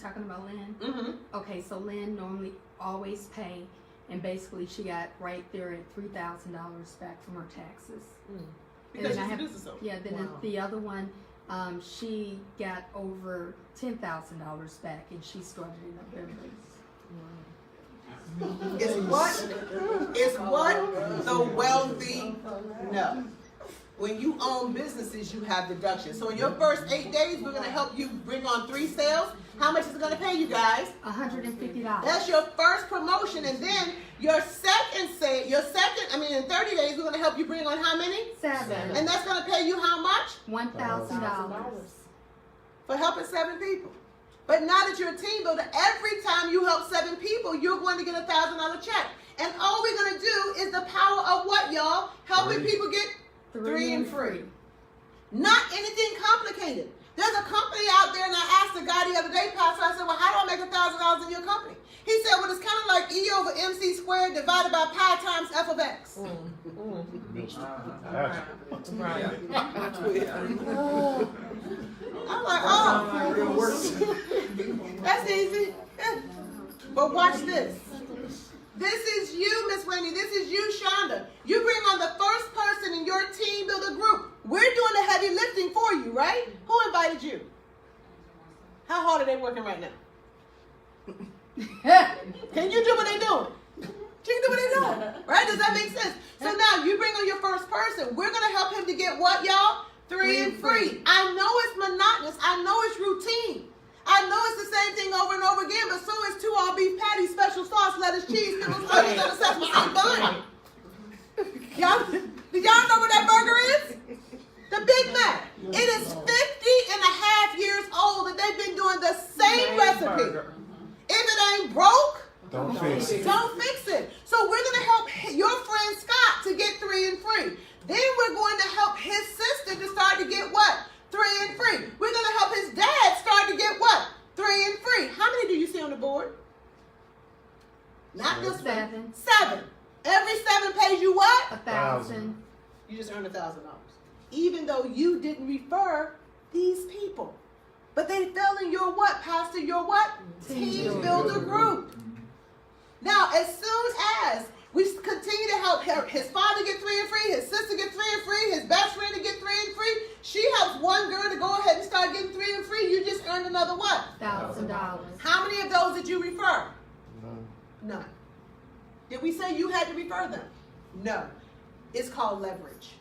talking about Lynn. Mm-hmm. Okay, so Lynn normally always pay, and basically she got right there at $3,000 back from her taxes. Because she's a business owner. Yeah, then the other one, she got over $10,000 back, and she started in November. It's what the wealthy know. When you own businesses, you have deductions. So in your first 8 days, we're going to help you bring on 3 sales. How much is it going to pay you guys? $150. That's your first promotion. And then in 30 days, we're going to help you bring on how many? 7. And that's going to pay you how much? $1,000. For helping 7 people. But now that you're a team builder, every time you help 7 people, you're going to get a $1,000 check. And all we're going to do is the power of what, y'all? Helping people get 3 and free. Not anything complicated. There's a company out there, and I asked the guy the other day, Pastor, I said, well, how do I make $1,000 in your company? He said, well, it's kind of like E over MC squared divided by pi times f of x. I'm like, oh, that's easy. But watch this. This is you, Miss Wendy. This is you, Shonda. You bring on the first person in your team builder group. We're doing the heavy lifting for you, right? Who invited you? How hard are they working right now? Can you do what they're doing? Can you do what they're doing? Right? Does that make sense? So now you bring on your first person. We're going to help him to get what, y'all? 3 and free. I know it's monotonous. I know it's routine. I know it's the same thing over and over again, but so is 2 all beef patties, special sauce, lettuce, cheese, pickles, onions, and a sesame seed bun. Do y'all know what that burger is? The Big Mac. It is 50 and a half years old, and they've been doing the same recipe. If it ain't broke, don't fix it. Don't fix it. So we're going to help your friend Scott to get 3 and free. Then we're going to help his sister to start to get what? 3 and free. We're going to help his dad start to get what? 3 and free. How many do you see on the board? Not this one. 7. Every 7 pays you what? $1,000. You just earned $1,000. Even though you didn't refer these people. But they fell in your what, Pastor? Your what? Team builder group. Now, as soon as we continue to help his father get 3 and free, his sister get 3 and free, his best friend to get 3 and free, she helps one girl to go ahead and start getting 3 and free, you just earned another what? $1,000. How many of those did you refer? None. Did we say you had to refer them? No. It's called leverage.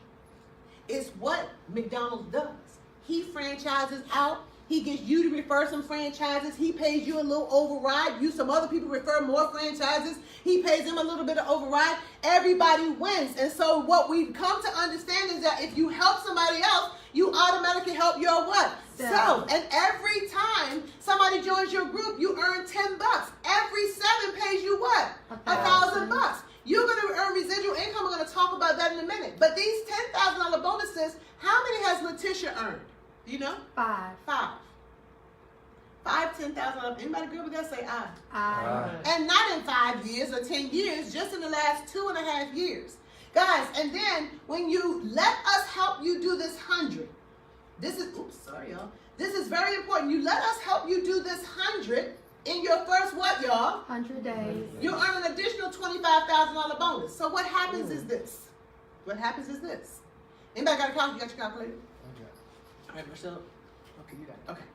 It's what McDonald's does. He franchises out. He gets you to refer some franchises. He pays you a little override. Some other people refer more franchises. He pays them a little bit of override. Everybody wins. And so what we've come to understand is that if you help somebody else, you automatically help your what? Self. And every time somebody joins your group, you earn $10. Every 7 pays you what? $1,000. You're going to earn residual income. We're going to talk about that in a minute. But these $10,000 bonuses, how many has Letitia earned? Do you know? 5. 5, 10,000. Anybody good with that? Say aye. I, And not in 5 years or 10 years, just in the last 2.5 years. Guys, and then when you let us help you do this 100, this is, oops, sorry y'all. This is very important. You let us help you do this 100 in your first what, y'all? 100 days. You earn an additional $25,000 bonus. So what happens is this. What happens is this. Anybody got a calculator? You got your calculator? All right, Marcel. Okay, you got it. Okay.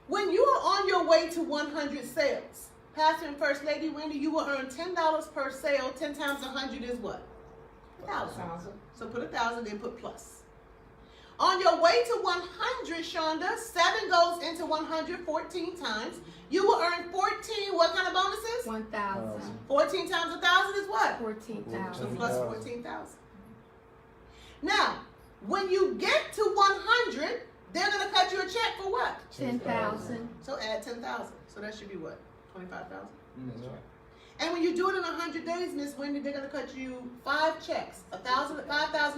When you are on your way to 100 sales, Pastor and First Lady Wendy, you will earn $10 per sale. 10 times 100 is what? 1,000. So put 1,000, then put plus. On your way to 100, Shonda, 7 goes into 100 14 times. You will earn 14, what kind of bonuses? 1,000. 14 times 1,000 is what? 14,000. Plus 14,000. Now, when you get to 100, they're going to cut you a check for what? 10,000. So add 10,000. So that should be what? 25,000. That's right. And when you do it in 100 days, Miss Wendy, they're going to cut you 5 checks. 5,000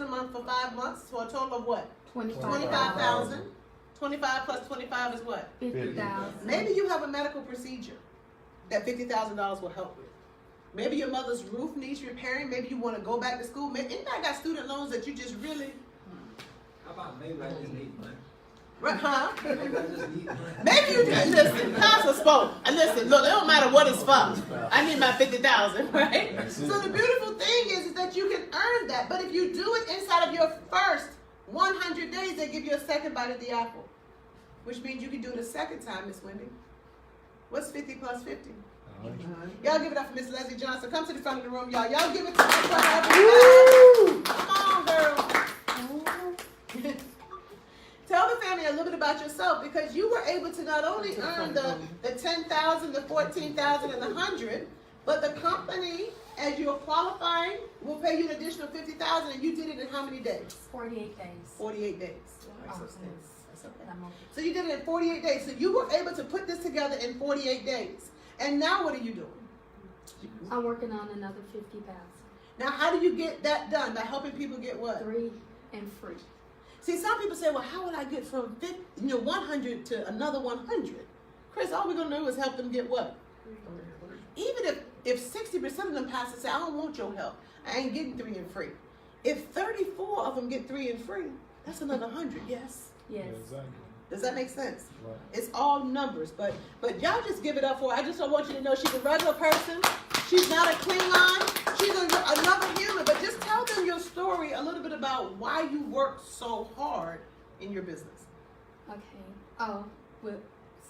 a month for 5 months, for a total of what? 25,000. 25 plus 25 is what? 50,000. Maybe you have a medical procedure that $50,000 will help with. Maybe your mother's roof needs repairing. Maybe you want to go back to school. Maybe anybody got student loans that you just really, How about maybe I just need money? huh? Maybe I just need money. Maybe you just listen. Pastor spoke. And listen, look, it don't matter what it's for. I need my 50,000, right? So the beautiful thing is that you can earn that. But if you do it inside of your first 100 days, they give you a second bite of the apple, which means you can do it a second time, Miss Wendy. What's 50 plus 50? Y'all give it up for Miss Leslie Johnson. Come to the front of the room, y'all. Y'all give it to her. Come on, girl. Tell the family a little bit about yourself, because you were able to not only earn the 10,000, the 14,000, and the 100, but the company, as you're qualifying, will pay you an additional 50,000, and you did it in how many days? 48 days. 48 days. Oh, That's okay. I'm okay. So you did it in 48 days. So you were able to put this together in 48 days. And now what are you doing? I'm working on another 50,000. Now how do you get that done? By helping people get what? 3 and free. See, some people say, well, how would I get from 100 to another 100? Chris, all we're going to do is help them get what? Even if 60% of them pass and say, I don't want your help, I ain't getting 3 and free. If 34 of them get 3 and free, that's another 100, yes? Yes. Exactly. Does that make sense? Right. It's all numbers, but y'all just give it up for her. I just don't want you to know she's a regular person. She's not a Klingon. She's another human. But just tell them your story, a little bit about why you worked so hard in your business. Okay. Oh, with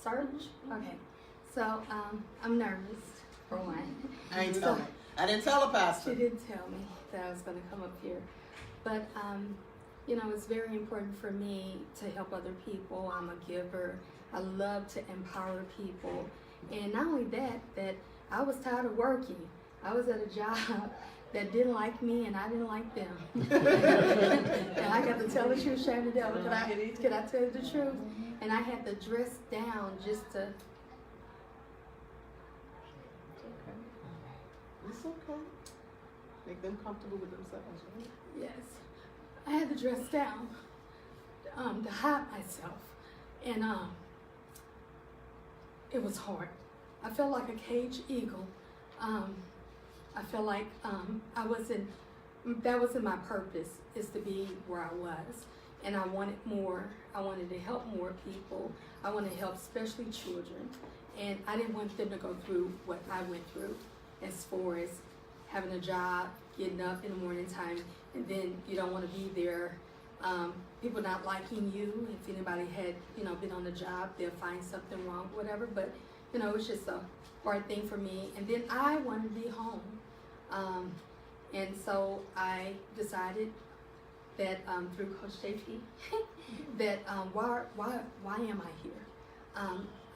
Surge? Okay. So, I'm nervous, for one. I didn't tell her, She Pastor. didn't tell me that I was going to come up here. But, it's very important for me to help other people. I'm a giver. I love to empower people. And not only that I was tired of working. I was at a job that didn't like me and I didn't like them. And I got to tell the truth, shame the devil. Can I tell you the truth? And I had to dress down just to... It's okay. Make them comfortable with themselves, right? Yes. I had to dress down to hide myself. And it was hard. I felt like a caged eagle. I felt like that wasn't my purpose, is to be where I was. And I wanted more. I wanted to help more people. I wanted to help especially children. And I didn't want them to go through what I went through, as far as having a job, getting up in the morning time, and then you don't want to be there. People not liking you. If anybody had, been on the job, they'll find something wrong, whatever. But, it was just a hard thing for me. And then I wanted to be home. And so I decided that through Coach JP, that why am I here?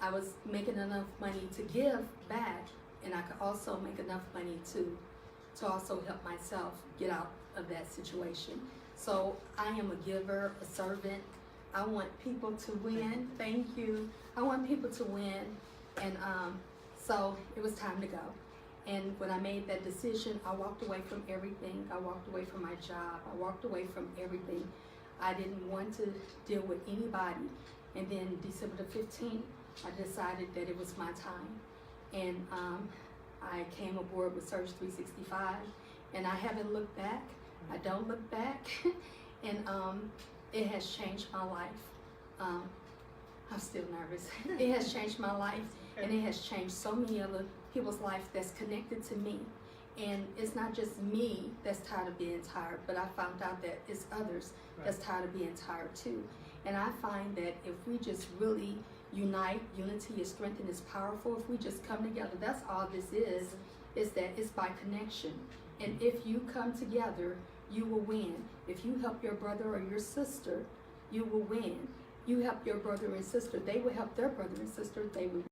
I was making enough money to give back, and I could also make enough money to also help myself get out of that situation. So I am a giver, a servant. I want people to win. Thank you. I want people to win. And so it was time to go. And when I made that decision, I walked away from everything. I walked away from my job. I walked away from everything. I didn't want to deal with anybody. And then December the 15th, I decided that it was my time. And I came aboard with Surge365, and I haven't looked back. I don't look back. And it has changed my life. I'm still nervous. It has changed my life, and it has changed so many other people's life that's connected to me. And it's not just me that's tired of being tired, but I found out that it's others that's tired of being tired too. And I find that if we just really unite, unity is strength and is powerful. If we just come together, that's all this is that it's by connection. And if you come together, you will win. If you help your brother or your sister, you will win. You help your brother and sister, they will help their brother and sister, they will